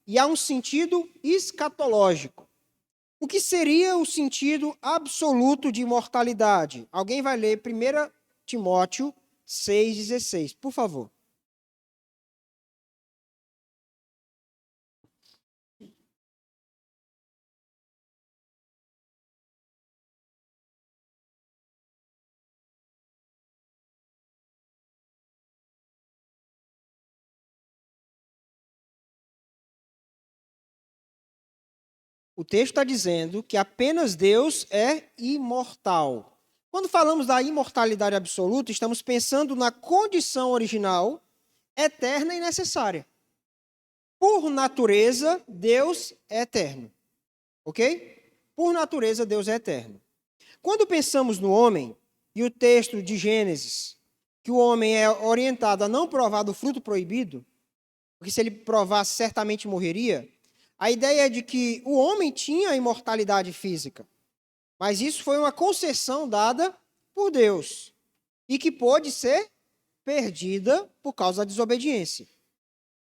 e há um sentido escatológico. O que seria o sentido absoluto de imortalidade? Alguém vai ler 1 Timóteo 6,16, por favor. O texto está dizendo que apenas Deus é imortal. Quando falamos da imortalidade absoluta, estamos pensando na condição original, eterna e necessária. Por natureza, Deus é eterno. Ok? Por natureza, Deus é eterno. Quando pensamos no homem, e o texto de Gênesis, que o homem é orientado a não provar do fruto proibido, porque se ele provasse, certamente morreria, a ideia é de que o homem tinha imortalidade física, mas isso foi uma concessão dada por Deus e que pôde ser perdida por causa da desobediência.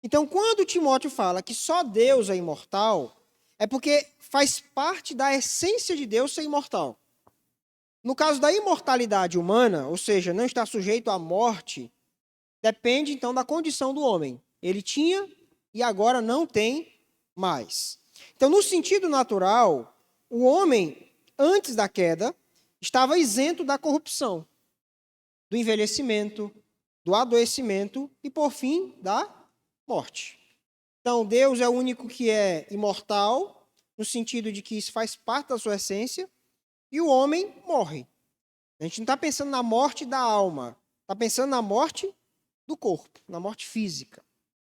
Então, quando Timóteo fala que só Deus é imortal, é porque faz parte da essência de Deus ser imortal. No caso da imortalidade humana, ou seja, não estar sujeito à morte, depende então da condição do homem. Ele tinha e agora não tem mais. Então, no sentido natural, o homem, antes da queda, estava isento da corrupção, do envelhecimento, do adoecimento e, por fim, da morte. Então, Deus é o único que é imortal, no sentido de que isso faz parte da sua essência, e o homem morre. A gente não está pensando na morte da alma, está pensando na morte do corpo, na morte física.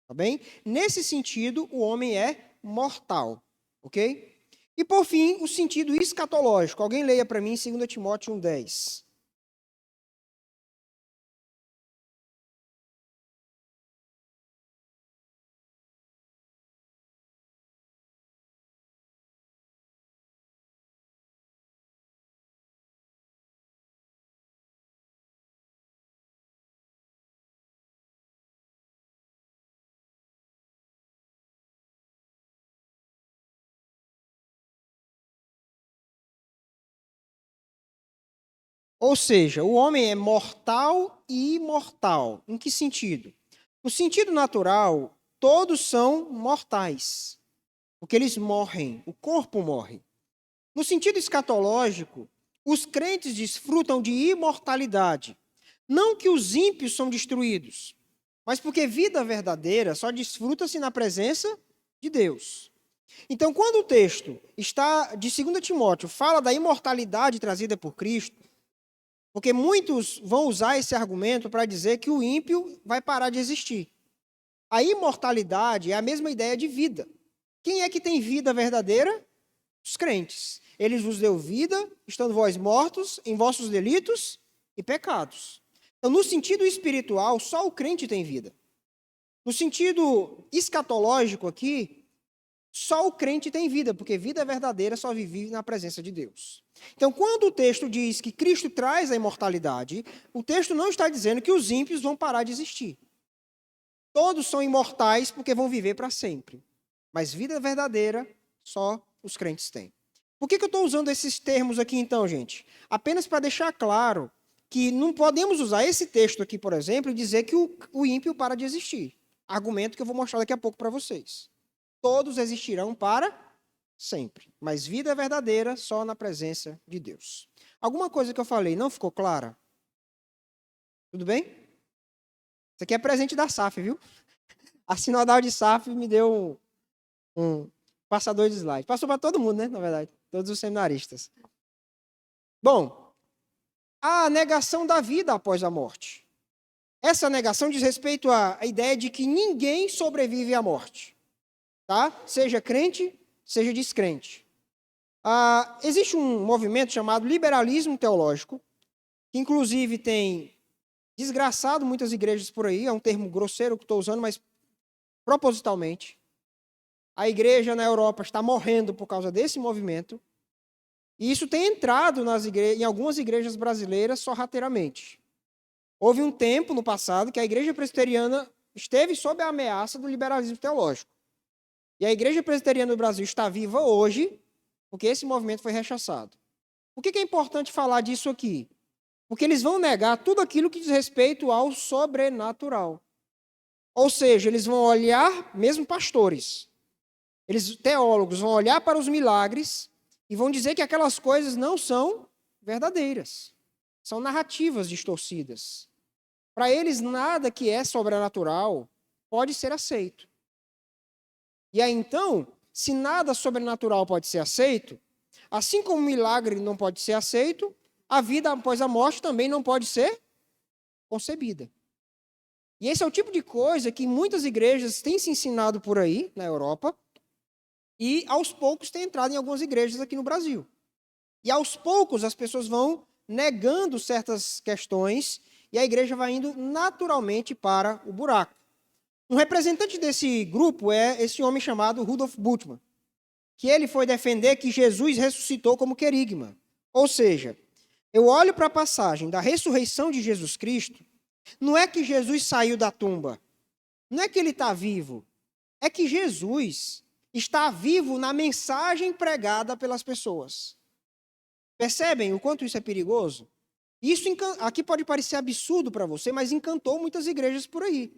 Tá bem? Nesse sentido, o homem é mortal, ok? E, por fim, o sentido escatológico. Alguém leia para mim 2 Timóteo 1,10. Ou seja, o homem é mortal e imortal. Em que sentido? No sentido natural, todos são mortais, porque eles morrem, o corpo morre. No sentido escatológico, os crentes desfrutam de imortalidade. Não que os ímpios são destruídos, mas porque vida verdadeira só desfruta-se na presença de Deus. Então, quando o texto está de 2 Timóteo fala da imortalidade trazida por Cristo, porque muitos vão usar esse argumento para dizer que o ímpio vai parar de existir. A imortalidade é a mesma ideia de vida. Quem é que tem vida verdadeira? Os crentes. Ele vos deu vida, estando vós mortos em vossos delitos e pecados. Então, no sentido espiritual, só o crente tem vida. No sentido escatológico aqui, só o crente tem vida, porque vida verdadeira só vive na presença de Deus. Então, quando o texto diz que Cristo traz a imortalidade, o texto não está dizendo que os ímpios vão parar de existir. Todos são imortais porque vão viver para sempre. Mas vida verdadeira, só os crentes têm. Por que eu estou usando esses termos aqui, então, gente? Apenas para deixar claro que não podemos usar esse texto aqui, por exemplo, e dizer que o ímpio para de existir. Argumento que eu vou mostrar daqui a pouco para vocês. Todos existirão para sempre. Mas vida verdadeira só na presença de Deus. Alguma coisa que eu falei não ficou clara? Tudo bem? Isso aqui é presente da SAF, viu? A Sinodal de SAF me deu um passador de slide. Passou para todo mundo, né? Na verdade, todos os seminaristas. Bom, a negação da vida após a morte. Essa negação diz respeito à ideia de que ninguém sobrevive à morte. Tá? Seja crente, seja descrente. Existe um movimento chamado liberalismo teológico, que inclusive tem desgraçado muitas igrejas por aí, é um termo grosseiro que estou usando, mas propositalmente. A igreja na Europa está morrendo por causa desse movimento, e isso tem entrado em algumas igrejas brasileiras sorrateiramente. Houve um tempo no passado que a igreja presbiteriana esteve sob a ameaça do liberalismo teológico. E a Igreja Presbiteriana do Brasil está viva hoje porque esse movimento foi rechaçado. Por que é importante falar disso aqui? Porque eles vão negar tudo aquilo que diz respeito ao sobrenatural. Ou seja, eles vão olhar, mesmo pastores, teólogos, vão olhar para os milagres e vão dizer que aquelas coisas não são verdadeiras. São narrativas distorcidas. Para eles, nada que é sobrenatural pode ser aceito. E aí, então, se nada sobrenatural pode ser aceito, assim como o milagre não pode ser aceito, a vida após a morte também não pode ser concebida. E esse é o tipo de coisa que muitas igrejas têm se ensinado por aí, na Europa, e aos poucos tem entrado em algumas igrejas aqui no Brasil. E aos poucos as pessoas vão negando certas questões e a igreja vai indo naturalmente para o buraco. Um representante desse grupo é esse homem chamado Rudolf Bultmann, que ele foi defender que Jesus ressuscitou como querigma. Ou seja, eu olho para a passagem da ressurreição de Jesus Cristo, não é que Jesus saiu da tumba, não é que ele está vivo, é que Jesus está vivo na mensagem pregada pelas pessoas. Percebem o quanto isso é perigoso? Isso aqui pode parecer absurdo para você, mas encantou muitas igrejas por aí.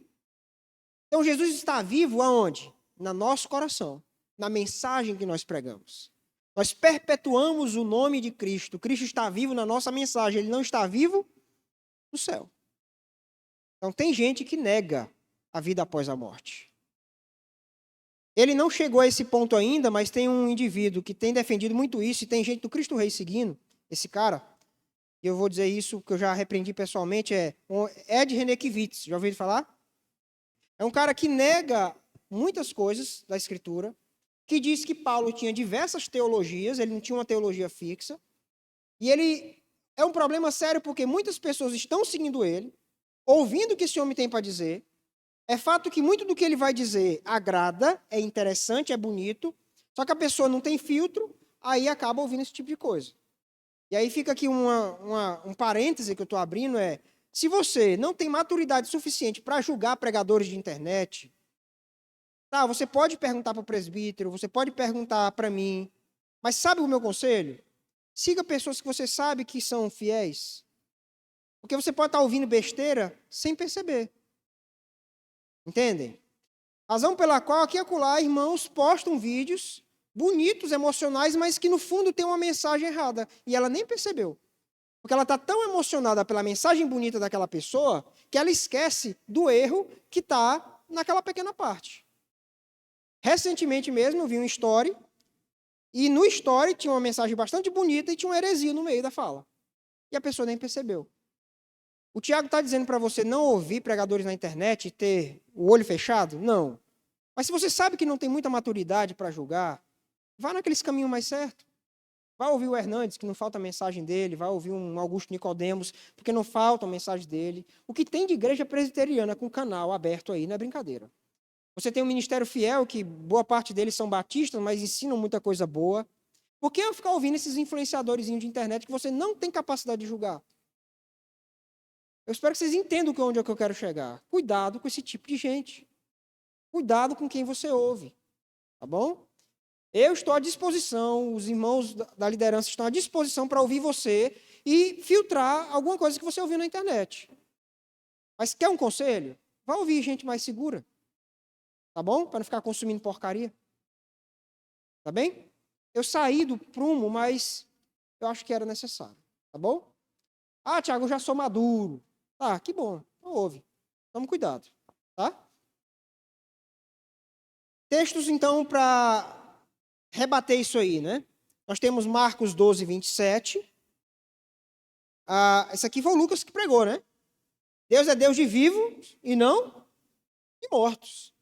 Então Jesus está vivo aonde? No nosso coração, na mensagem que nós pregamos. Nós perpetuamos o nome de Cristo. Cristo está vivo na nossa mensagem, ele não está vivo no céu. Então tem gente que nega a vida após a morte. Ele não chegou a esse ponto ainda, mas tem um indivíduo que tem defendido muito isso, e tem gente do Cristo Rei seguindo esse cara, e eu vou dizer isso que eu já repreendi pessoalmente, é Ed Renekiewicz. Já ouviu falar? É um cara que nega muitas coisas da Escritura, que diz que Paulo tinha diversas teologias, ele não tinha uma teologia fixa, e ele é um problema sério porque muitas pessoas estão seguindo ele, ouvindo o que esse homem tem para dizer. É fato que muito do que ele vai dizer agrada, é interessante, é bonito, só que a pessoa não tem filtro, aí acaba ouvindo esse tipo de coisa. E aí fica aqui um parêntese que eu estou abrindo, se você não tem maturidade suficiente para julgar pregadores de internet, tá, você pode perguntar para o presbítero, você pode perguntar para mim, mas sabe o meu conselho? Siga pessoas que você sabe que são fiéis, porque você pode estar ouvindo besteira sem perceber. Entendem? Razão pela qual aqui e acolá irmãos postam vídeos bonitos, emocionais, mas que no fundo tem uma mensagem errada. E ela nem percebeu. Porque ela está tão emocionada pela mensagem bonita daquela pessoa que ela esquece do erro que está naquela pequena parte. Recentemente mesmo eu vi um story, e no story tinha uma mensagem bastante bonita e tinha uma heresia no meio da fala. E a pessoa nem percebeu. O Tiago está dizendo para você não ouvir pregadores na internet e ter o olho fechado? Não. Mas se você sabe que não tem muita maturidade para julgar, vá naqueles caminhos mais certos. Vá ouvir o Hernandes, que não falta a mensagem dele. Vá ouvir um Augusto Nicodemos, porque não falta a mensagem dele. O que tem de igreja presbiteriana com canal aberto aí não é brincadeira. Você tem um ministério fiel, que boa parte deles são batistas, mas ensinam muita coisa boa. Por que eu ficar ouvindo esses influenciadores de internet que você não tem capacidade de julgar? Eu espero que vocês entendam onde é que eu quero chegar. Cuidado com esse tipo de gente. Cuidado com quem você ouve. Tá bom? Eu estou à disposição, os irmãos da liderança estão à disposição para ouvir você e filtrar alguma coisa que você ouviu na internet. Mas quer um conselho? Vá ouvir gente mais segura. Tá bom? Para não ficar consumindo porcaria. Tá bem? Eu saí do prumo, mas eu acho que era necessário. Tá bom? Ah, Tiago, eu já sou maduro. Tá, que bom. Então ouve. Tome cuidado. Tá? Textos, então, para rebater isso aí, né? Nós temos Marcos 12, 27. Esse aqui foi o Lucas que pregou, né? Deus é Deus de vivos e não de mortos.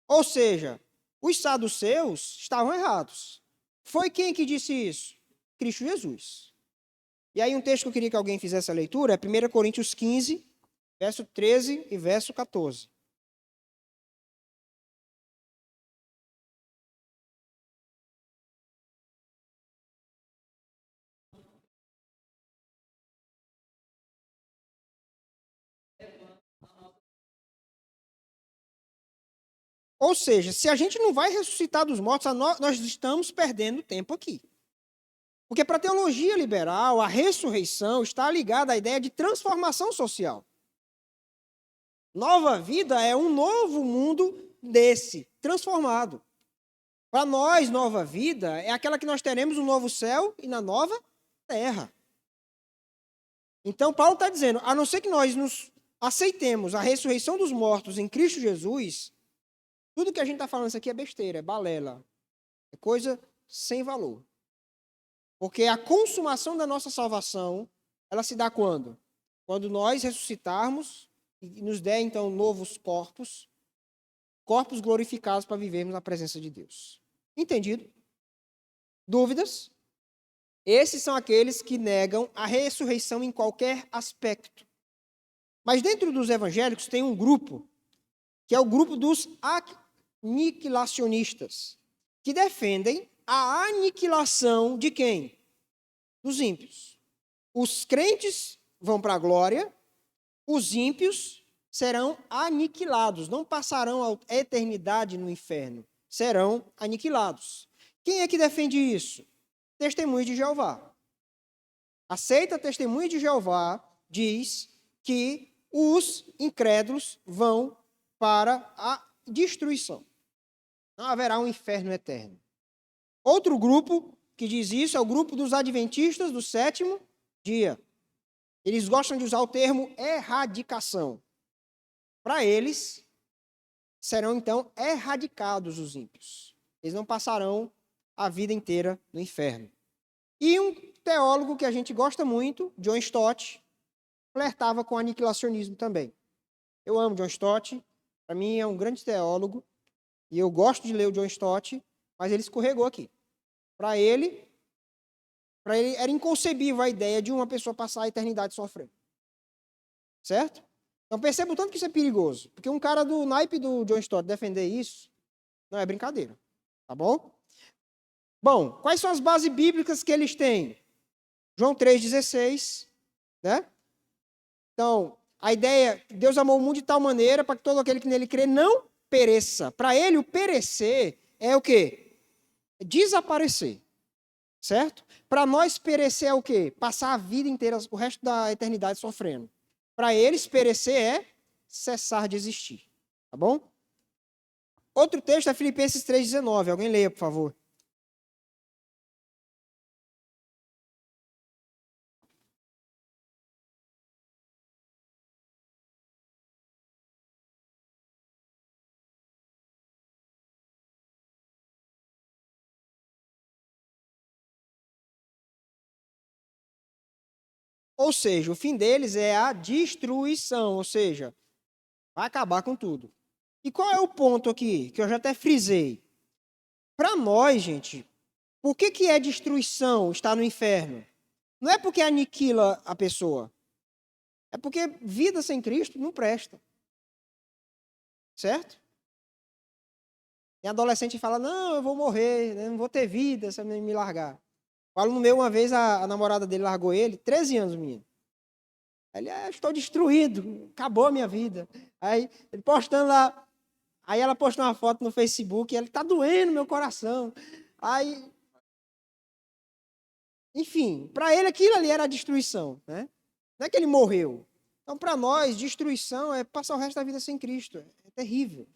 Ou seja, os saduceus estavam errados. Foi quem que disse isso? Cristo Jesus. E aí um texto que eu queria que alguém fizesse a leitura é 1 Coríntios 15, verso 13 e verso 14. Ou seja, se a gente não vai ressuscitar dos mortos, nós estamos perdendo tempo aqui. Porque para a teologia liberal, a ressurreição está ligada à ideia de transformação social. Nova vida é um novo mundo desse, transformado. Para nós, nova vida é aquela que nós teremos no novo céu e na nova terra. Então, Paulo está dizendo, a não ser que nós nos aceitemos a ressurreição dos mortos em Cristo Jesus, tudo que a gente está falando isso aqui é besteira, é balela, é coisa sem valor. Porque a consumação da nossa salvação, ela se dá quando? Quando nós ressuscitarmos e nos der, então, novos corpos glorificados para vivermos na presença de Deus. Entendido? Dúvidas? Esses são aqueles que negam a ressurreição em qualquer aspecto. Mas dentro dos evangélicos tem um grupo, que é o grupo dos aniquilacionistas, que defendem a aniquilação de quem? Dos ímpios. Os crentes vão para a glória, os ímpios serão aniquilados, não passarão a eternidade no inferno, serão aniquilados. Quem é que defende isso? Testemunho de Jeová. Aceita testemunho de Jeová, diz que os incrédulos vão para a destruição. Não haverá um inferno eterno. Outro grupo que diz isso é o grupo dos adventistas do sétimo dia. Eles gostam de usar o termo erradicação. Para eles, serão então erradicados os ímpios. Eles não passarão a vida inteira no inferno. E um teólogo que a gente gosta muito, John Stott, flertava com o aniquilacionismo também. Eu amo John Stott, para mim é um grande teólogo, e eu gosto de ler o John Stott, mas ele escorregou aqui. Para ele era inconcebível a ideia de uma pessoa passar a eternidade sofrendo. Certo? Então perceba o tanto que isso é perigoso, porque um cara do naipe do John Stott defender isso, não é brincadeira. Tá bom? Bom, quais são as bases bíblicas que eles têm? João 3,16, né? Então, a ideia, Deus amou o mundo de tal maneira para que todo aquele que nele crê não pereça. Para ele, o perecer é o quê? É desaparecer, certo? Para nós, perecer é o quê? Passar a vida inteira, o resto da eternidade sofrendo. Para eles, perecer é cessar de existir, tá bom? Outro texto é Filipenses 3,19. Alguém leia, por favor. Ou seja, o fim deles é a destruição, ou seja, vai acabar com tudo. E qual é o ponto aqui, que eu já até frisei? Para nós, gente, por que é destruição estar no inferno? Não é porque aniquila a pessoa. É porque vida sem Cristo não presta. Certo? Tem adolescente que fala, não, eu vou morrer, eu não vou ter vida se eu me largar. O aluno meu, uma vez, a namorada dele largou ele, 13 anos, menino. Ele, estou destruído, acabou a minha vida. Aí, ele postando lá, aí ela postou uma foto no Facebook, e ele, tá doendo meu coração. Aí, enfim, para ele aquilo ali era a destruição, né? Não é que ele morreu. Então, para nós, destruição é passar o resto da vida sem Cristo. É terrível.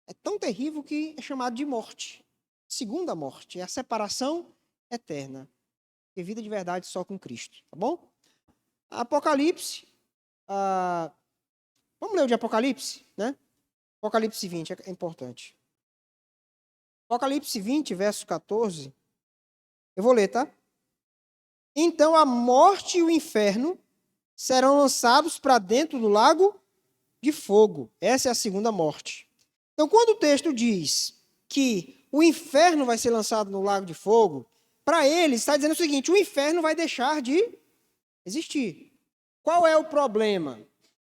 É tão terrível que é chamado de morte. Segunda morte, é a separação eterna. E vida de verdade só com Cristo, tá bom? Apocalipse. Vamos ler o de Apocalipse, né? Apocalipse 20 é importante. Apocalipse 20, verso 14. Eu vou ler, tá? Então a morte e o inferno serão lançados para dentro do lago de fogo. Essa é a segunda morte. Então, quando o texto diz que o inferno vai ser lançado no lago de fogo, para eles está dizendo o seguinte: o inferno vai deixar de existir. Qual é o problema?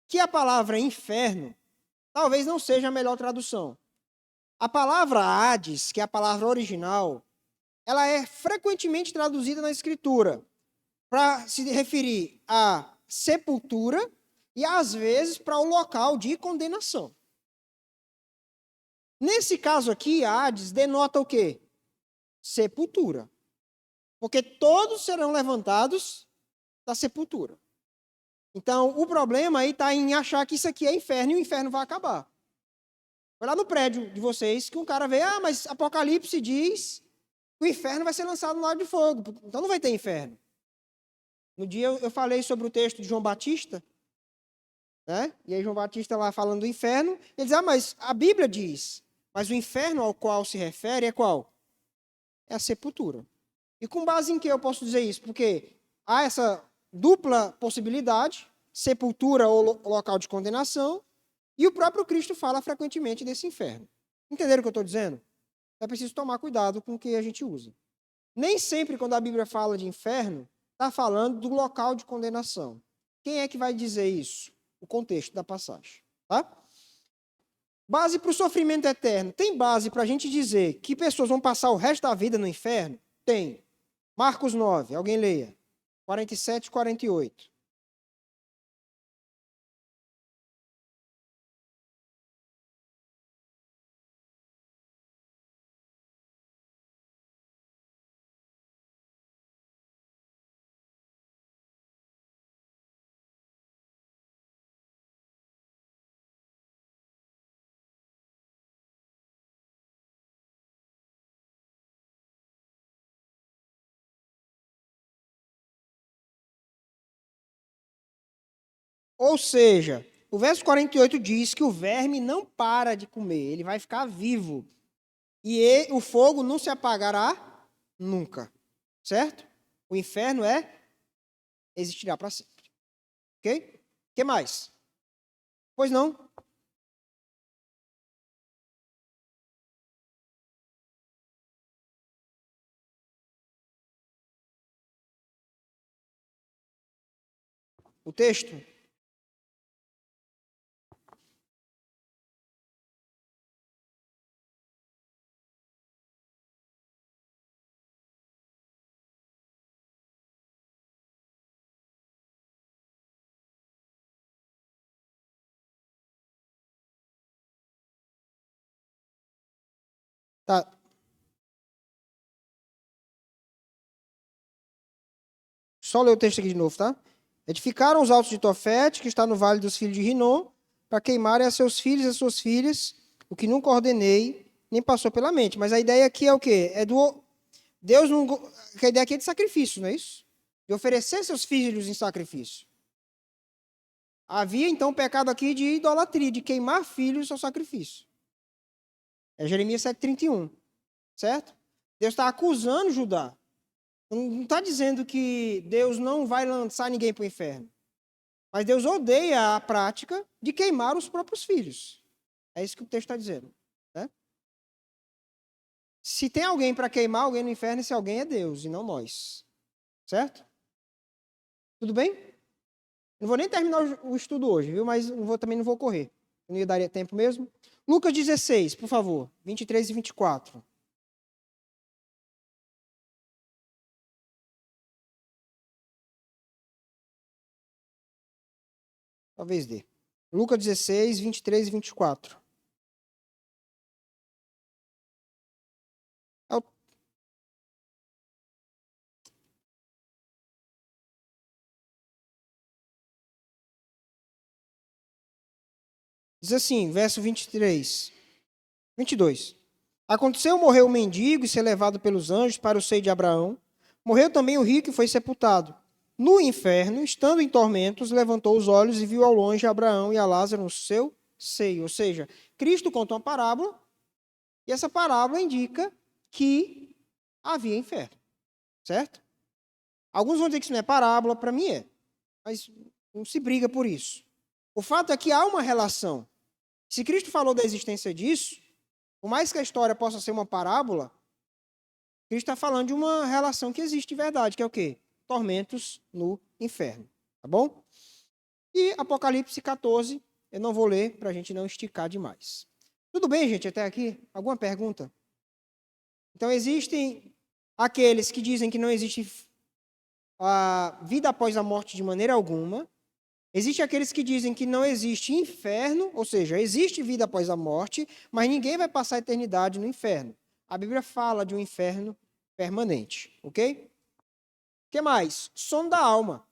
Que a palavra inferno talvez não seja a melhor tradução. A palavra Hades, que é a palavra original, ela é frequentemente traduzida na Escritura para se referir à sepultura e, às vezes, para o local de condenação. Nesse caso aqui, Hades denota o quê? Sepultura. Porque todos serão levantados da sepultura. Então, o problema aí está em achar que isso aqui é inferno e o inferno vai acabar. Foi lá no prédio de vocês que um cara veio, mas Apocalipse diz que o inferno vai ser lançado no lago de fogo, então não vai ter inferno. No dia eu falei sobre o texto de João Batista, né? E aí João Batista lá falando do inferno, ele diz, mas a Bíblia diz, mas o inferno ao qual se refere é qual? É a sepultura. E com base em que eu posso dizer isso? Porque há essa dupla possibilidade, sepultura ou local de condenação, e o próprio Cristo fala frequentemente desse inferno. Entenderam o que eu estou dizendo? É preciso tomar cuidado com o que a gente usa. Nem sempre, quando a Bíblia fala de inferno, está falando do local de condenação. Quem é que vai dizer isso? O contexto da passagem. Tá? Base para o sofrimento eterno. Tem base para a gente dizer que pessoas vão passar o resto da vida no inferno? Tem. Marcos 9, alguém leia. 47 e 48. Ou seja, o verso 48 diz que o verme não para de comer, ele vai ficar vivo. E o fogo não se apagará nunca. Certo? O inferno existirá para sempre. Ok? O que mais? Pois não? O texto? Tá. Só ler o texto aqui de novo, tá? Edificaram os altos de Tofete, que está no vale dos filhos de Rinom, para queimarem a seus filhos e a suas filhas, o que nunca ordenei, nem passou pela mente. Mas a ideia aqui é o quê? É do... Deus não... A ideia aqui é de sacrifício, não é isso? De oferecer seus filhos em sacrifício. Havia, então, o pecado aqui de idolatria, de queimar filhos ao sacrifício. É Jeremias 7,31. Certo? Deus está acusando Judá. Não está dizendo que Deus não vai lançar ninguém para o inferno. Mas Deus odeia a prática de queimar os próprios filhos. É isso que o texto está dizendo. Né? Se tem alguém para queimar alguém no inferno, esse alguém é Deus e não nós. Certo? Tudo bem? Não vou nem terminar o estudo hoje, viu? Mas também não vou correr. Não ia dar tempo mesmo. Lucas 16, por favor. 23 e 24. Talvez dê. Lucas 16, 23 e 24. É o... Diz assim, verso 23. 22. Aconteceu morrer o mendigo e ser levado pelos anjos para o seio de Abraão. Morreu também o rico e foi sepultado. No inferno, estando em tormentos, levantou os olhos e viu ao longe Abraão e a Lázaro no seu seio. Ou seja, Cristo conta uma parábola e essa parábola indica que havia inferno. Certo? Alguns vão dizer que isso não é parábola, para mim é. Mas não se briga por isso. O fato é que há uma relação. Se Cristo falou da existência disso, por mais que a história possa ser uma parábola, Cristo está falando de uma relação que existe de verdade, que é o quê? Tormentos no inferno. Tá bom? E Apocalipse 14, eu não vou ler para a gente não esticar demais. Tudo bem, gente, até aqui? Alguma pergunta? Então, existem aqueles que dizem que não existe a vida após a morte de maneira alguma, Existem aqueles que dizem que não existe inferno, ou seja, existe vida após a morte, mas ninguém vai passar a eternidade no inferno. A Bíblia fala de um inferno permanente, ok? O que mais? Sono da alma.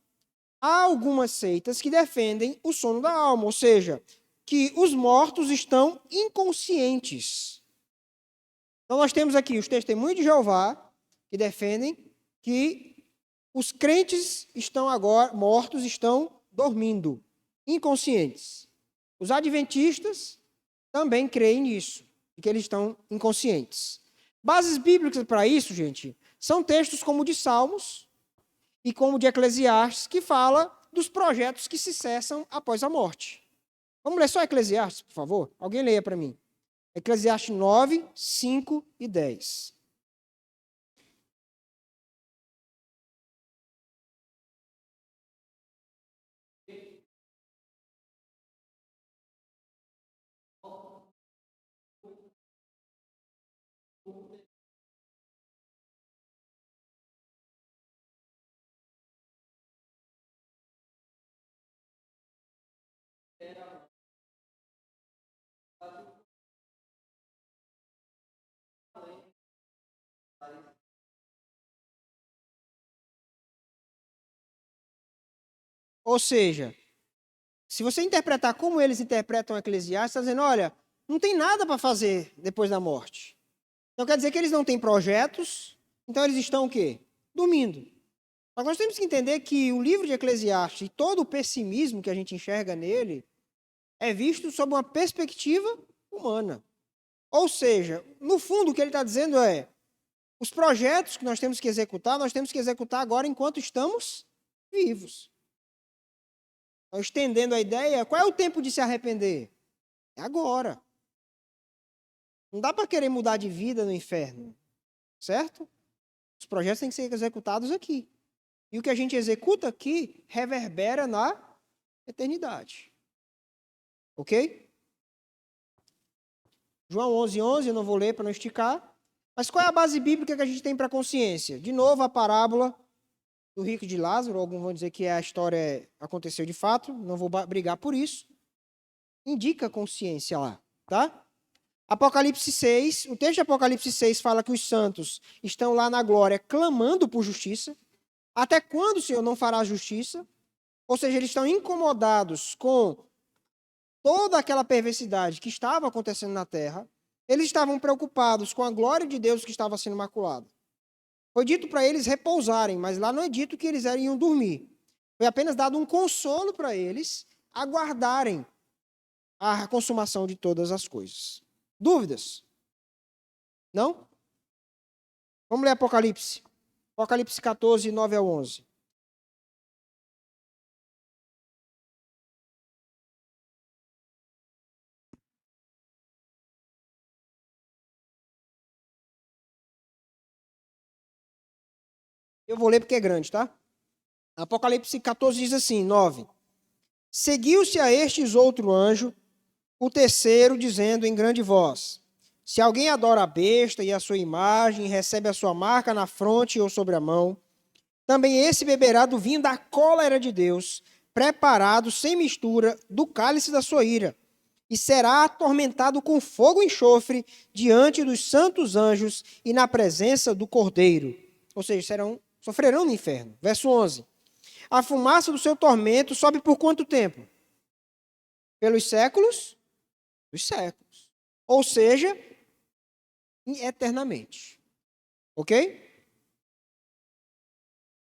Há algumas seitas que defendem o sono da alma, ou seja, que os mortos estão inconscientes. Então nós temos aqui os testemunhos de Jeová, que defendem que os crentes estão agora, mortos estão dormindo, inconscientes. Os adventistas também creem nisso, que eles estão inconscientes. Bases bíblicas para isso, gente, são textos como o de Salmos e como o de Eclesiastes, que fala dos projetos que se cessam após a morte. Vamos ler só Eclesiastes, por favor? Alguém leia para mim. Eclesiastes 9, 5 e 10. Ou seja, se você interpretar como eles interpretam Eclesiastes, está dizendo, olha, não tem nada para fazer depois da morte. Então quer dizer que eles não têm projetos, então eles estão o quê? Dormindo. Mas nós temos que entender que o livro de Eclesiastes e todo o pessimismo que a gente enxerga nele é visto sob uma perspectiva humana. Ou seja, no fundo o que ele está dizendo é, os projetos que nós temos que executar agora enquanto estamos vivos. Então, estendendo a ideia, qual é o tempo de se arrepender? É agora. Não dá para querer mudar de vida no inferno, certo? Os projetos têm que ser executados aqui. E o que a gente executa aqui reverbera na eternidade. Ok? João 11:11, eu não vou ler para não esticar. Mas qual é a base bíblica que a gente tem para a consciência? De novo, a parábola do rico de Lázaro. Alguns vão dizer que a história aconteceu de fato. Não vou brigar por isso. Indica consciência lá, tá? Apocalipse 6, o texto de Apocalipse 6 fala que os santos estão lá na glória clamando por justiça. Até quando o Senhor não fará justiça? Ou seja, eles estão incomodados com toda aquela perversidade que estava acontecendo na terra. Eles estavam preocupados com a glória de Deus que estava sendo maculada. Foi dito para eles repousarem, mas lá não é dito que eles iriam dormir. Foi apenas dado um consolo para eles aguardarem a consumação de todas as coisas. Dúvidas? Não? Vamos ler Apocalipse. Apocalipse 14, 9 a 11. Eu vou ler porque é grande, tá? Apocalipse 14 diz assim, 9. Seguiu-se a estes outro anjo, o terceiro, dizendo em grande voz, se alguém adora a besta e a sua imagem, e recebe a sua marca na fronte ou sobre a mão, também esse beberá do vinho da cólera de Deus, preparado sem mistura do cálice da sua ira, e será atormentado com fogo e enxofre diante dos santos anjos e na presença do Cordeiro. Ou seja, sofrerão no inferno. Verso 11. A fumaça do seu tormento sobe por quanto tempo? Pelos séculos dos séculos. Ou seja, eternamente. Ok?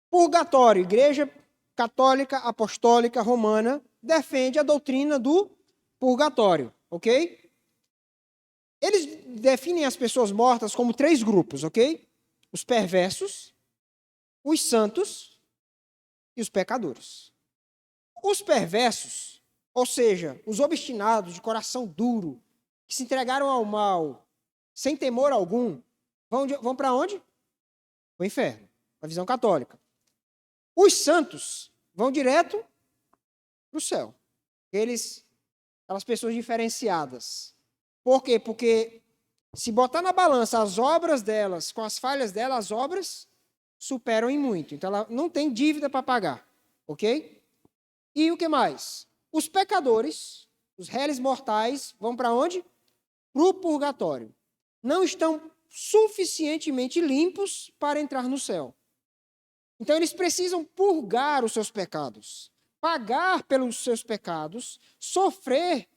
Purgatório, Igreja Católica Apostólica Romana, defende a doutrina do purgatório, ok? Eles definem as pessoas mortas como 3 grupos, ok? Os perversos, os santos e os pecadores. Os perversos, ou seja, os obstinados, de coração duro, que se entregaram ao mal, sem temor algum, vão para onde? Para o inferno, a visão católica. Os santos vão direto para o céu. Aquelas pessoas diferenciadas. Por quê? Porque se botar na balança as obras delas com as falhas delas, as obras superam em muito. Então ela não tem dívida para pagar. Ok? E o que mais? Os pecadores, os réis mortais, vão para onde? Para o purgatório. Não estão suficientemente limpos para entrar no céu. Então, eles precisam purgar os seus pecados, pagar pelos seus pecados, sofrer,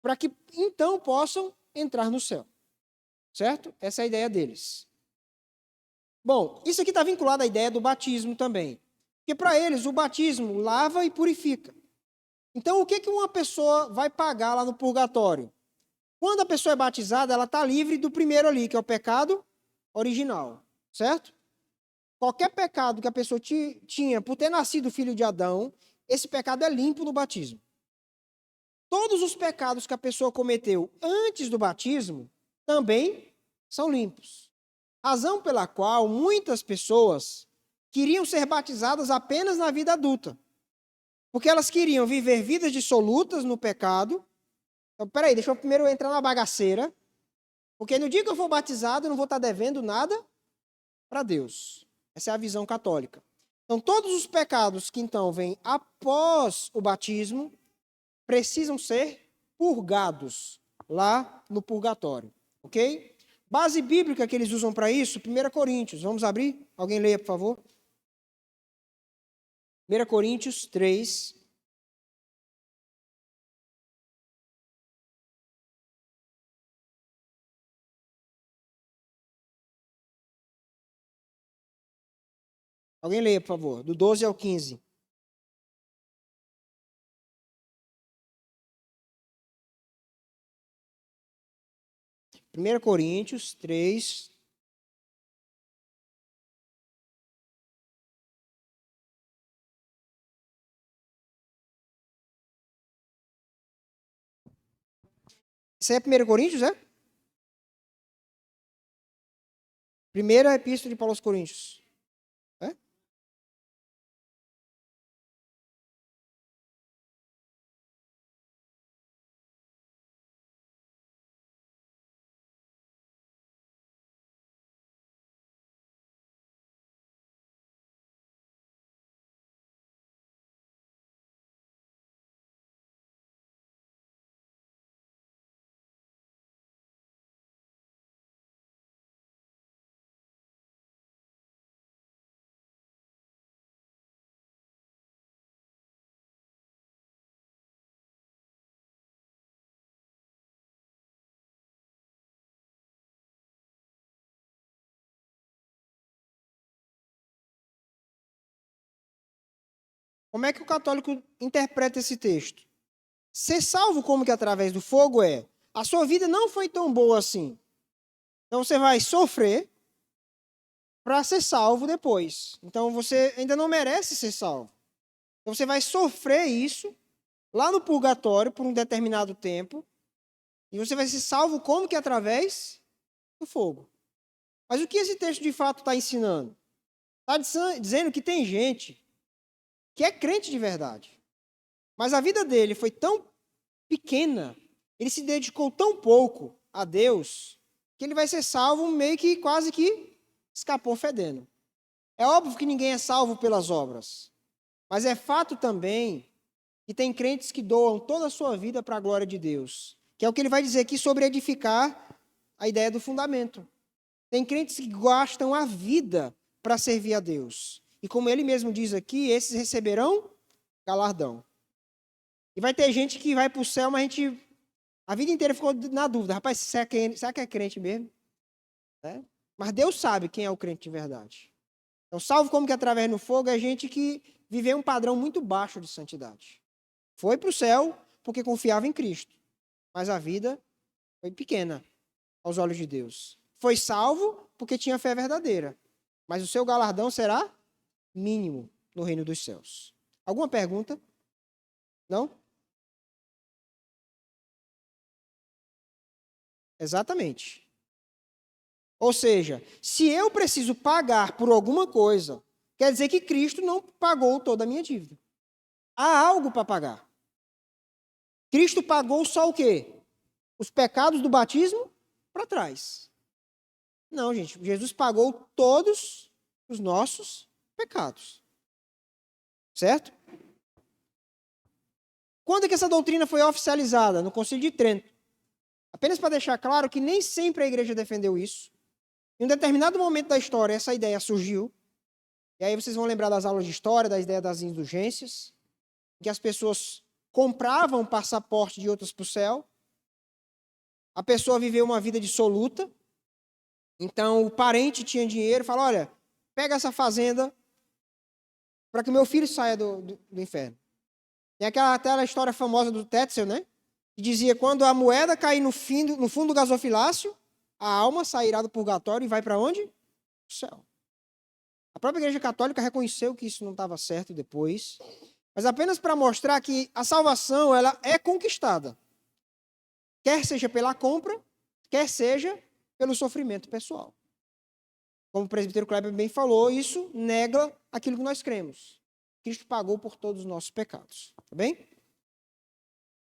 para que então possam entrar no céu. Certo? Essa é a ideia deles. Bom, isso aqui está vinculado à ideia do batismo também. Porque para eles, o batismo lava e purifica. Então, o que uma pessoa vai pagar lá no purgatório? Quando a pessoa é batizada, ela está livre do primeiro ali, que é o pecado original. Certo? Qualquer pecado que a pessoa tinha por ter nascido filho de Adão, esse pecado é limpo no batismo. Todos os pecados que a pessoa cometeu antes do batismo também são limpos. Razão pela qual muitas pessoas queriam ser batizadas apenas na vida adulta. Porque elas queriam viver vidas dissolutas no pecado. Então, peraí, deixa eu primeiro entrar na bagaceira. Porque no dia que eu for batizado, eu não vou estar devendo nada para Deus. Essa é a visão católica. Então, todos os pecados que então vêm após o batismo precisam ser purgados lá no purgatório. Ok? Base bíblica que eles usam para isso, 1 Coríntios. Vamos abrir? Alguém leia, por favor. 1 Coríntios 3. Alguém leia, por favor, do 12 ao 15. Primeira Coríntios 3. Isso é 1 Coríntios, é? Primeira epístola de Paulo aos Coríntios. É? Como é que o católico interpreta esse texto? Ser salvo como que através do fogo é, a sua vida não foi tão boa assim. Então você vai sofrer para ser salvo depois. Então você ainda não merece ser salvo. Então você vai sofrer isso lá no purgatório por um determinado tempo. E você vai ser salvo como que através do fogo. Mas o que esse texto de fato está ensinando? Está dizendo que tem gente que é crente de verdade. Mas a vida dele foi tão pequena, ele se dedicou tão pouco a Deus, que ele vai ser salvo meio que quase que escapou fedendo. É óbvio que ninguém é salvo pelas obras. Mas é fato também que tem crentes que doam toda a sua vida para a glória de Deus. Que é o que ele vai dizer aqui sobre edificar a ideia do fundamento. Tem crentes que gastam a vida para servir a Deus. E como ele mesmo diz aqui, esses receberão galardão. E vai ter gente que vai para o céu, mas a vida inteira ficou na dúvida. Rapaz, será que é crente mesmo? É? Mas Deus sabe quem é o crente de verdade. Então, salvo como que através no fogo é gente que viveu um padrão muito baixo de santidade. Foi para o céu porque confiava em Cristo. Mas a vida foi pequena aos olhos de Deus. Foi salvo porque tinha fé verdadeira. Mas o seu galardão será mínimo no reino dos céus. Alguma pergunta? Não? Exatamente. Ou seja, se eu preciso pagar por alguma coisa, quer dizer que Cristo não pagou toda a minha dívida. Há algo para pagar. Cristo pagou só o quê? Os pecados do batismo para trás. Não, gente. Jesus pagou todos os nossos pecados. Certo? Quando é que essa doutrina foi oficializada? No Concílio de Trento. Apenas para deixar claro que nem sempre a igreja defendeu isso. Em um determinado momento da história, essa ideia surgiu. E aí vocês vão lembrar das aulas de história, da ideia das indulgências, que as pessoas compravam passaporte de outras para o céu. A pessoa viveu uma vida dissoluta. Então, o parente tinha dinheiro e falou, olha, pega essa fazenda para que meu filho saia do inferno. Tem aquela história famosa do Tetzel, né? Que dizia, quando a moeda cair no fundo do gasofilácio, a alma sairá do purgatório e vai para onde? O céu. A própria Igreja Católica reconheceu que isso não estava certo depois, mas apenas para mostrar que a salvação ela é conquistada, quer seja pela compra, quer seja pelo sofrimento pessoal. Como o presbítero Kleber bem falou, isso nega aquilo que nós cremos. Cristo pagou por todos os nossos pecados. Tá bem?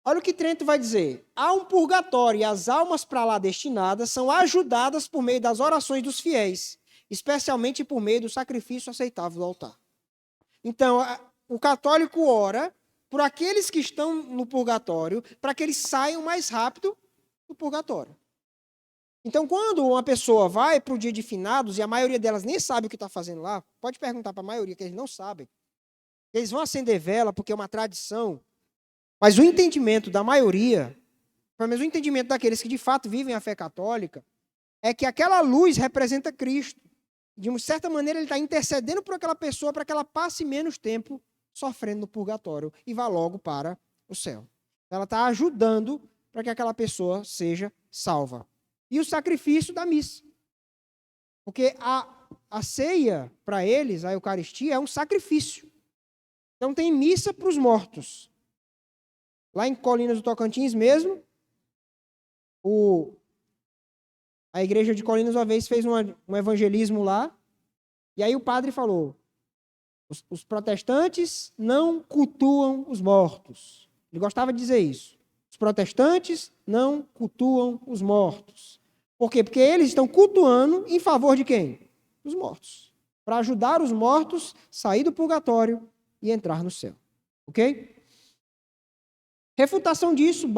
Olha o que Trento vai dizer. Há um purgatório e as almas para lá destinadas são ajudadas por meio das orações dos fiéis, especialmente por meio do sacrifício aceitável do altar. Então, o católico ora por aqueles que estão no purgatório para que eles saiam mais rápido do purgatório. Então, quando uma pessoa vai para o dia de finados, e a maioria delas nem sabe o que está fazendo lá, pode perguntar para a maioria, que eles não sabem. Eles vão acender vela porque é uma tradição, mas o entendimento da maioria, pelo menos o entendimento daqueles que de fato vivem a fé católica, é que aquela luz representa Cristo. De uma certa maneira, ele está intercedendo por aquela pessoa para que ela passe menos tempo sofrendo no purgatório e vá logo para o céu. Ela está ajudando para que aquela pessoa seja salva. E o sacrifício da missa. Porque a ceia, para eles, a Eucaristia, é um sacrifício. Então tem missa para os mortos. Lá em Colinas do Tocantins mesmo, a igreja de Colinas uma vez fez um evangelismo lá, e aí o padre falou, os protestantes não cultuam os mortos. Ele gostava de dizer isso. Os protestantes não cultuam os mortos. Por quê? Porque eles estão cultuando em favor de quem? Os mortos. Para ajudar os mortos a sair do purgatório e entrar no céu. Ok? Refutação disso,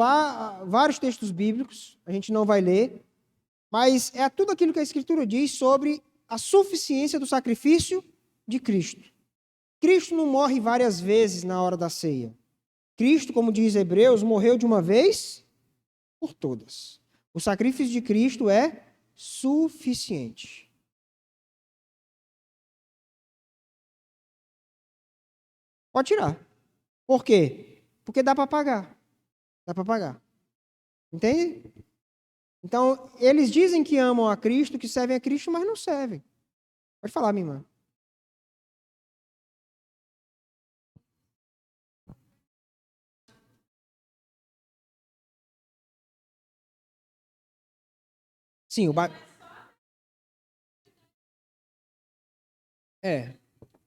vários textos bíblicos, a gente não vai ler, mas é tudo aquilo que a Escritura diz sobre a suficiência do sacrifício de Cristo. Cristo não morre várias vezes na hora da ceia. Cristo, como diz Hebreus, morreu de uma vez por todas. O sacrifício de Cristo é suficiente. Pode tirar. Por quê? Porque dá para pagar. Dá para pagar. Entende? Então, eles dizem que amam a Cristo, que servem a Cristo, mas não servem. Pode falar, minha irmã. Sim,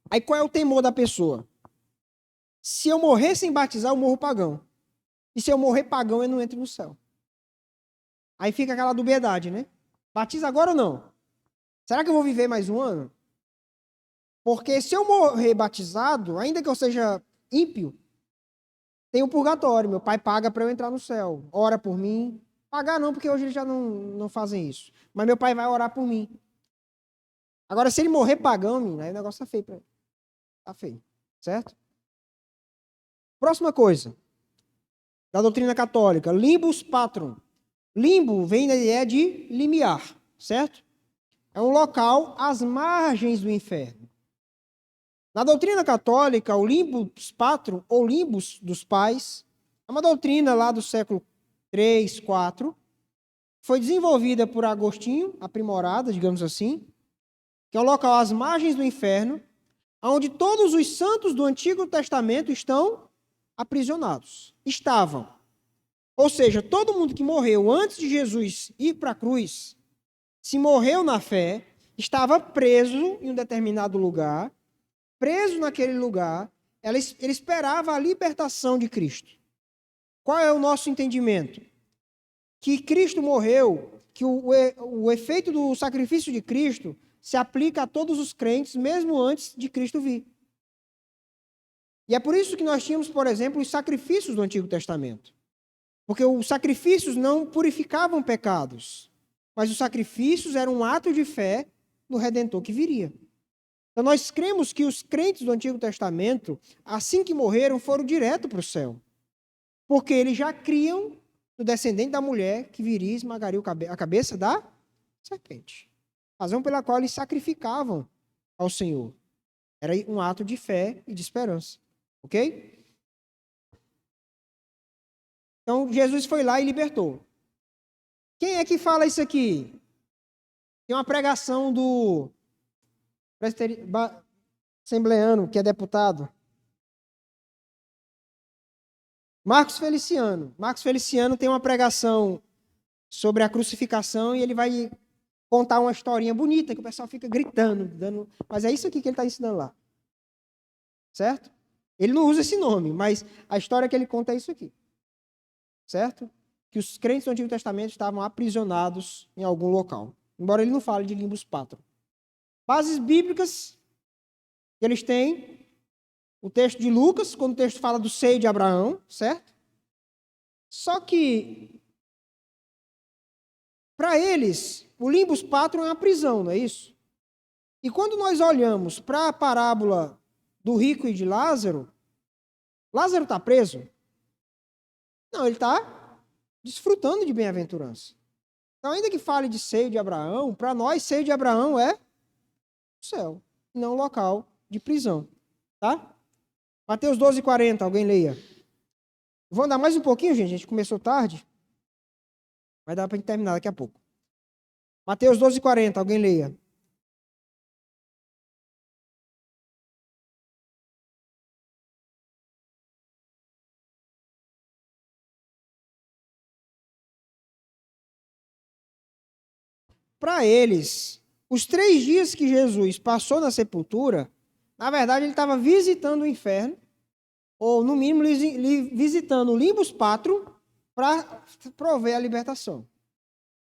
Aí qual é o temor da pessoa? Se eu morrer sem batizar, eu morro pagão. E se eu morrer pagão, eu não entro no céu. Aí fica aquela dubiedade, né? Batiza agora ou não? Será que eu vou viver mais um ano? Porque se eu morrer batizado, ainda que eu seja ímpio, tem o purgatório. Meu pai paga para eu entrar no céu. Ora por mim. Pagar não, porque hoje eles já não fazem isso. Mas meu pai vai orar por mim. Agora, se ele morrer pagão, aí o negócio tá feio para ele. Tá feio. Certo? Próxima coisa. Da doutrina católica. Limbus patrum. Limbo vem da ideia de limiar. Certo? É um local às margens do inferno. Na doutrina católica, o limbus patrum, ou limbus dos pais, é uma doutrina lá do século 3, 4, foi desenvolvida por Agostinho, aprimorada, digamos assim, que é um local às margens do inferno, onde todos os santos do Antigo Testamento estão aprisionados. Estavam. Ou seja, todo mundo que morreu antes de Jesus ir para a cruz, se morreu na fé, estava preso em um determinado lugar, preso naquele lugar, ele esperava a libertação de Cristo. Qual é o nosso entendimento? Que Cristo morreu, que o efeito do sacrifício de Cristo se aplica a todos os crentes, mesmo antes de Cristo vir. E é por isso que nós tínhamos, por exemplo, os sacrifícios do Antigo Testamento. Porque os sacrifícios não purificavam pecados, mas os sacrifícios eram um ato de fé no Redentor que viria. Então nós cremos que os crentes do Antigo Testamento, assim que morreram, foram direto para o céu. Porque eles já criam no descendente da mulher que viria e esmagaria a cabeça da serpente. Razão pela qual eles sacrificavam ao Senhor. Era um ato de fé e de esperança. Ok? Então, Jesus foi lá e libertou. Quem é que fala isso aqui? Tem uma pregação do assembleano, que é deputado. Marcos Feliciano. Marcos Feliciano tem uma pregação sobre a crucificação e ele vai contar uma historinha bonita que o pessoal fica gritando, dando... Mas é isso aqui que ele está ensinando lá. Certo? Ele não usa esse nome, mas a história que ele conta é isso aqui. Certo? Que os crentes do Antigo Testamento estavam aprisionados em algum local. Embora ele não fale de limbus patrum. Bases bíblicas que eles têm, o texto de Lucas, quando o texto fala do seio de Abraão, certo? Só que, para eles, o limbus patrum é uma prisão, não é isso? E quando nós olhamos para a parábola do rico e de Lázaro, Lázaro está preso? Não, ele está desfrutando de bem-aventurança. Então, ainda que fale de seio de Abraão, para nós, seio de Abraão é o céu, não local de prisão. Tá? Mateus 12:40, alguém leia. Vou andar mais um pouquinho, gente. A gente começou tarde. Vai dar para a gente terminar daqui a pouco. Mateus 12:40, alguém leia. Para eles, os 3 dias que Jesus passou na sepultura, na verdade, ele estava visitando o inferno, ou, no mínimo, visitando o limbus patrum para prover a libertação.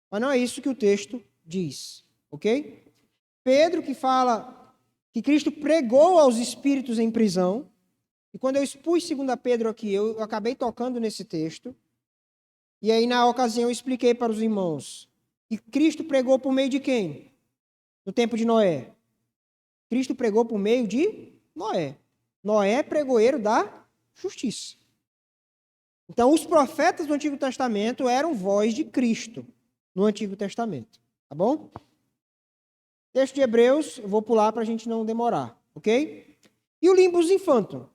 Mas não é isso que o texto diz, ok? Pedro, que fala que Cristo pregou aos espíritos em prisão, e quando eu expus 2 Pedro aqui, eu acabei tocando nesse texto, e aí na ocasião eu expliquei para os irmãos que Cristo pregou por meio de quem? No tempo de Noé. Cristo pregou por meio de Noé. Noé é pregoeiro da justiça. Então, os profetas do Antigo Testamento eram voz de Cristo no Antigo Testamento. Tá bom? Texto de Hebreus, eu vou pular para a gente não demorar, ok? E o limbus infantum.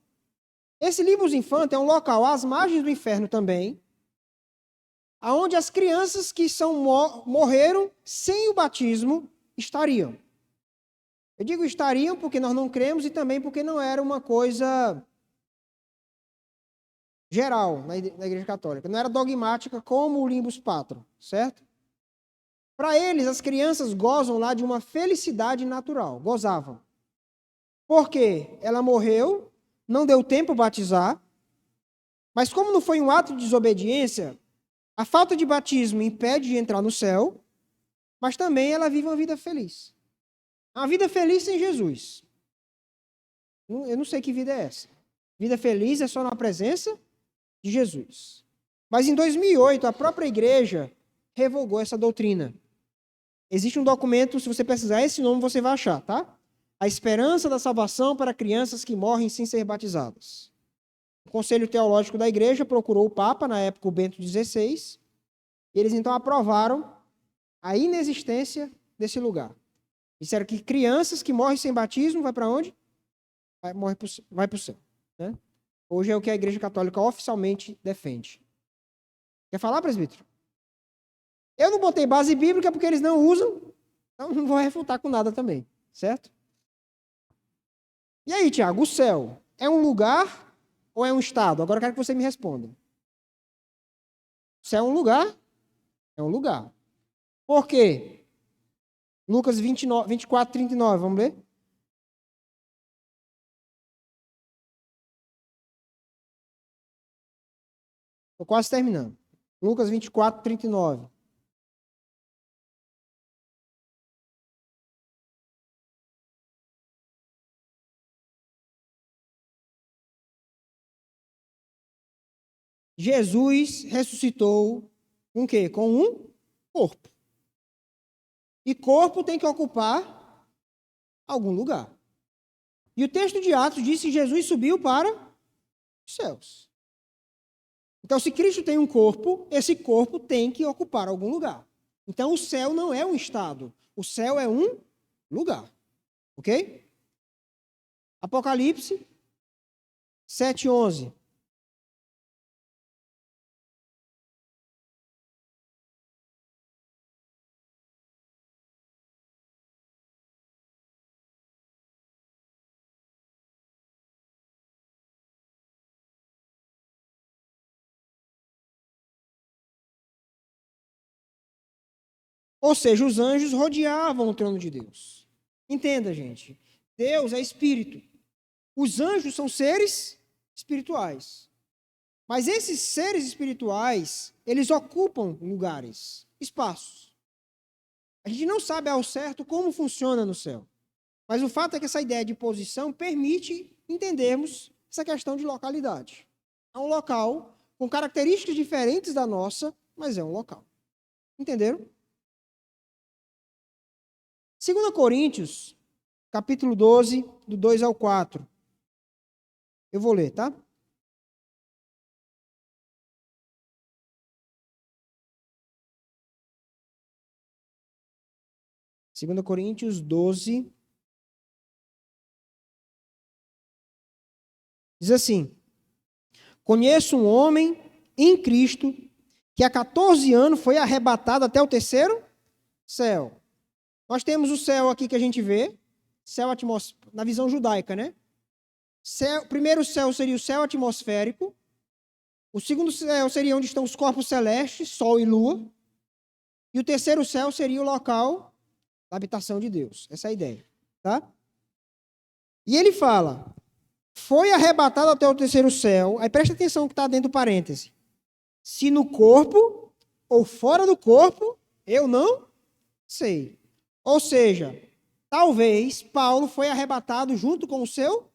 Esse limbus infantum é um local às margens do inferno também, aonde as crianças que morreram sem o batismo estariam. Eu digo estariam porque nós não cremos e também porque não era uma coisa geral na Igreja Católica. Não era dogmática como o limbus patrum, certo? Para eles, as crianças gozam lá de uma felicidade natural, gozavam. Por quê? Ela morreu, não deu tempo batizar, mas como não foi um ato de desobediência, a falta de batismo impede de entrar no céu, mas também ela vive uma vida feliz. Uma vida feliz sem Jesus. Eu não sei que vida é essa. Vida feliz é só na presença de Jesus. Mas em 2008, a própria igreja revogou essa doutrina. Existe um documento, se você pesquisar esse nome, você vai achar, tá? A esperança da salvação para crianças que morrem sem ser batizadas. O Conselho Teológico da Igreja procurou o Papa, na época o Bento XVI, e eles então aprovaram a inexistência desse lugar. Disseram que crianças que morrem sem batismo, vai para onde? Vai para o céu. Né? Hoje é o que a Igreja Católica oficialmente defende. Quer falar, presbítero? Eu não botei base bíblica porque eles não usam, então não vou refutar com nada também, certo? E aí, Tiago, o céu é um lugar ou é um estado? Agora eu quero que você me responda. O céu é um lugar? É um lugar. Por quê? Lucas 24, 39, vamos ler? Estou quase terminando. Lucas 24, 39. Jesus ressuscitou com o quê? Com um corpo. E corpo tem que ocupar algum lugar. E o texto de Atos diz que Jesus subiu para os céus. Então, se Cristo tem um corpo, esse corpo tem que ocupar algum lugar. Então, o céu não é um estado. O céu é um lugar. Ok? Apocalipse 7:11. Ou seja, os anjos rodeavam o trono de Deus. Entenda, gente. Deus é espírito. Os anjos são seres espirituais. Mas esses seres espirituais, eles ocupam lugares, espaços. A gente não sabe ao certo como funciona no céu. Mas o fato é que essa ideia de posição permite entendermos essa questão de localidade. É um local com características diferentes da nossa, mas é um local. Entenderam? 2 Coríntios, capítulo 12, do 2 ao 4. Eu vou ler, tá? Segunda Coríntios 12. Diz assim: conheço um homem em Cristo que há 14 anos foi arrebatado até o terceiro céu. Nós temos o céu aqui que a gente vê, céu na visão judaica, né? O primeiro céu seria o céu atmosférico. O segundo céu seria onde estão os corpos celestes, sol e lua. E o terceiro céu seria o local da habitação de Deus. Essa é a ideia, tá? E ele fala: foi arrebatado até o terceiro céu. Aí presta atenção que está dentro do parêntese. Se no corpo ou fora do corpo, eu não sei. Ou seja, talvez Paulo foi arrebatado junto com o seu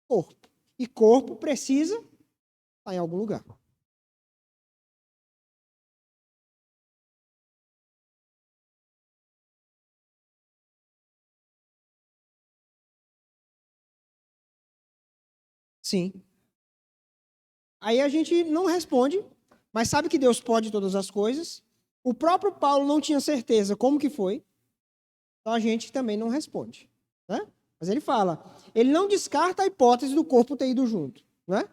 corpo. E corpo precisa estar em algum lugar. Sim. Aí a gente não responde, mas sabe que Deus pode todas as coisas. O próprio Paulo não tinha certeza como que foi. Então a gente também não responde, né? Mas ele fala, ele não descarta a hipótese do corpo ter ido junto, né?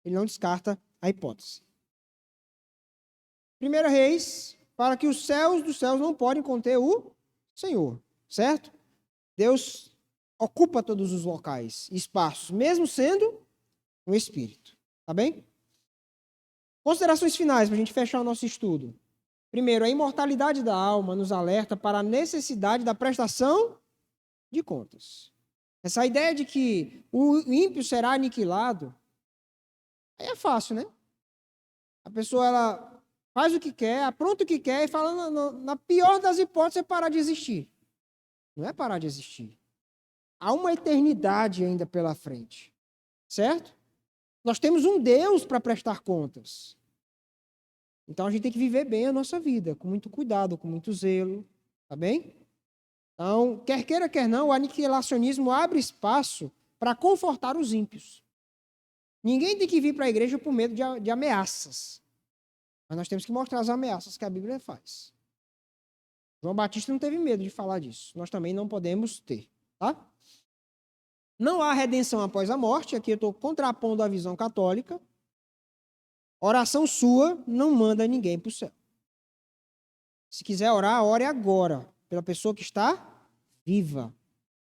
Ele não descarta a hipótese. 1 Reis, para que os céus dos céus não podem conter o Senhor, certo? Deus ocupa todos os locais, espaços, mesmo sendo um espírito, tá bem? Considerações finais para a gente fechar o nosso estudo. Primeiro, a imortalidade da alma nos alerta para a necessidade da prestação de contas. Essa ideia de que o ímpio será aniquilado, aí é fácil, né? A pessoa, ela faz o que quer, apronta o que quer e fala, na pior das hipóteses, é parar de existir. Não é parar de existir. Há uma eternidade ainda pela frente, certo? Nós temos um Deus para prestar contas. Então, a gente tem que viver bem a nossa vida, com muito cuidado, com muito zelo, tá bem? Então, quer queira, quer não, o aniquilacionismo abre espaço para confortar os ímpios. Ninguém tem que vir para a igreja por medo de ameaças. Mas nós temos que mostrar as ameaças que a Bíblia faz. João Batista não teve medo de falar disso. Nós também não podemos ter, tá? Não há redenção após a morte. Aqui eu estou contrapondo a visão católica. Oração sua não manda ninguém para o céu. Se quiser orar, ore agora, pela pessoa que está viva.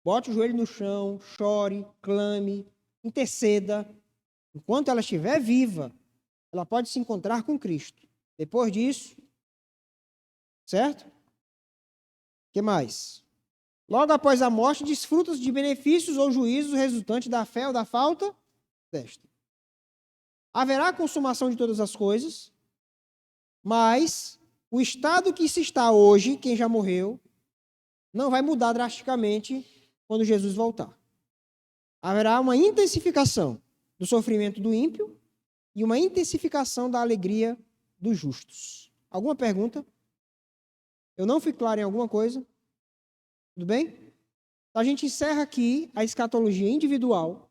Bote o joelho no chão, chore, clame, interceda. Enquanto ela estiver viva, ela pode se encontrar com Cristo. Depois disso, certo? O que mais? Logo após a morte, desfruta de benefícios ou juízos resultantes da fé ou da falta desta. Haverá consumação de todas as coisas, mas o estado que se está hoje, quem já morreu, não vai mudar drasticamente quando Jesus voltar. Haverá uma intensificação do sofrimento do ímpio e uma intensificação da alegria dos justos. Alguma pergunta? Eu não fui claro em alguma coisa? Tudo bem? Então, a gente encerra aqui a escatologia individual.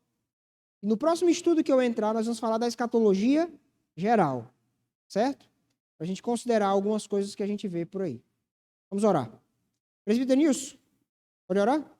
E no próximo estudo que eu entrar, nós vamos falar da escatologia geral. Certo? Para a gente considerar algumas coisas que a gente vê por aí. Vamos orar. Presbítero Nilson, pode orar?